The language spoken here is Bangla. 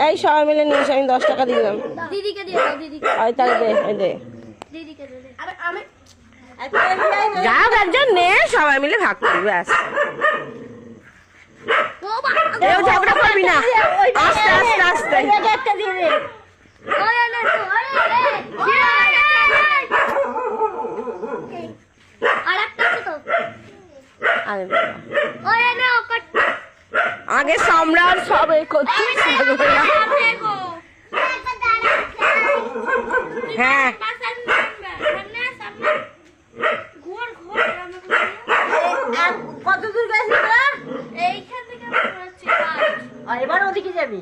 এই সবাই মিলে নিস, আমি 10 টাকা দিলাম। দিদিকে দিয়ে দাও, দিদিকে। ওই তাহলে দে, এই দে। দিদিকে দে। যা একজন নে, সবাই মিলে ভাগ করবি। ব্যাস, কেউ ঝগড়া করবি না, আস্তে আস্তে আস্তে। একটা দিয়ে দে। ওই এনে তো, ওই এনে। আরেকটা আছে তো। আরে ওই এনে ওকে। আগে সম্রাট সবে করছিস। হ্যাঁ, কত দূর গেছিস তোরা? এইখান থেকে এবার ওদিকে যাবি।